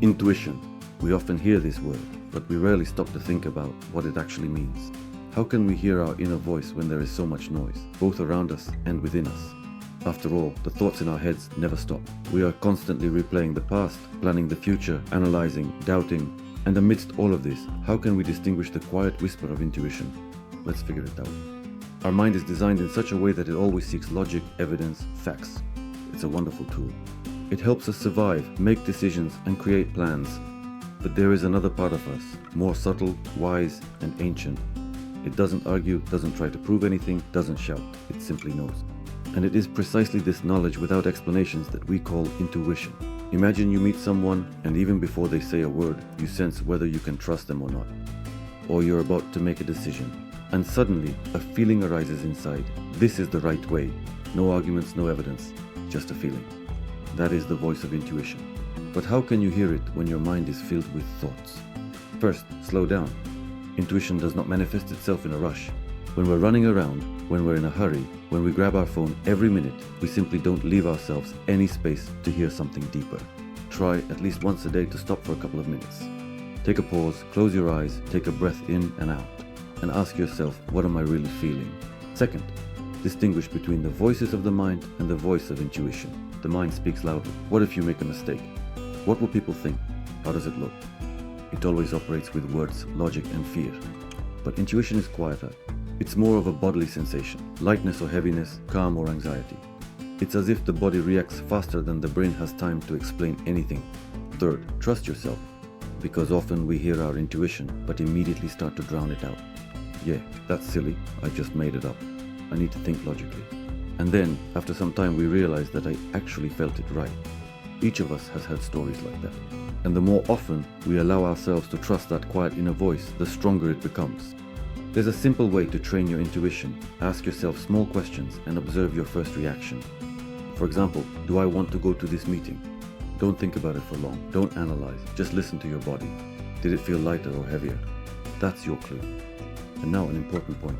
Intuition. We often hear this word, but we rarely stop to think about what it actually means. How can we hear our inner voice when there is so much noise, both around us and within us? After all, the thoughts in our heads never stop. We are constantly replaying the past, planning the future, analyzing, doubting, and amidst all of this, how can we distinguish the quiet whisper of intuition? Let's figure it out. Our mind is designed in such a way that it always seeks logic, evidence, facts. It's a wonderful tool. It helps us survive, make decisions, and create plans. But there is another part of us, more subtle, wise, and ancient. It doesn't argue, doesn't try to prove anything, doesn't shout. It simply knows. And it is precisely this knowledge without explanations that we call intuition. Imagine you meet someone, and even before they say a word, you sense whether you can trust them or not. Or you're about to make a decision. And suddenly, a feeling arises inside. This is the right way. No arguments, no evidence, just a feeling. That is the voice of intuition. But how can you hear it when your mind is filled with thoughts? First, slow down. Intuition does not manifest itself in a rush. When we're running around, when we're in a hurry, when we grab our phone every minute, we simply don't leave ourselves any space to hear something deeper. Try at least once a day to stop for a couple of minutes. Take a pause, close your eyes, take a breath in and out, and ask yourself, what am I really feeling? Second, distinguish between the voices of the mind and the voice of intuition. The mind speaks loudly. What if you make a mistake? What will people think? How does it look? It always operates with words, logic, and fear. But intuition is quieter. It's more of a bodily sensation, lightness or heaviness, calm or anxiety. It's as if the body reacts faster than the brain has time to explain anything. Third, trust yourself, because often we hear our intuition, but immediately start to drown it out. Yeah, that's silly, I just made it up. I need to think logically. And then, after some time, we realize that I actually felt it right. Each of us has had stories like that. And the more often we allow ourselves to trust that quiet inner voice, the stronger it becomes. There's a simple way to train your intuition. Ask yourself small questions and observe your first reaction. For example, do I want to go to this meeting? Don't think about it for long. Don't analyze. Just listen to your body. Did it feel lighter or heavier? That's your clue. And now an important point.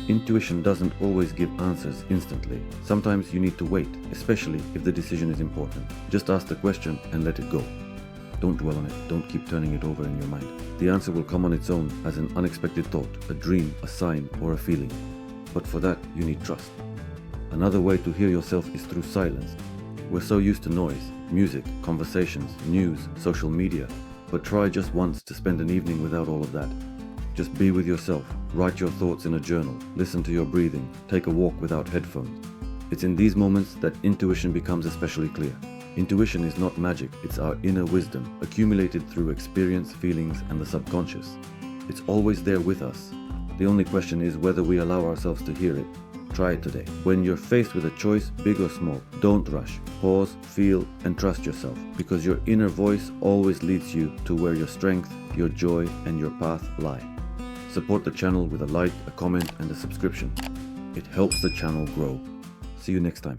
Intuition doesn't always give answers instantly. Sometimes you need to wait, especially if the decision is important. Just ask the question and let it go. Don't dwell on it. Don't keep turning it over in your mind. The answer will come on its own as an unexpected thought, a dream, a sign, or a feeling. But for that, you need trust. Another way to hear yourself is through silence. We're so used to noise, music, conversations, news, social media. But try just once to spend an evening without all of that. Just be with yourself, write your thoughts in a journal, listen to your breathing, take a walk without headphones. It's in these moments that intuition becomes especially clear. Intuition is not magic, it's our inner wisdom, accumulated through experience, feelings, and the subconscious. It's always there with us. The only question is whether we allow ourselves to hear it. Try it today. When you're faced with a choice, big or small, don't rush. Pause, feel, and trust yourself, because your inner voice always leads you to where your strength, your joy, and your path lie. Support the channel with a like, a comment, and a subscription. It helps the channel grow. See you next time.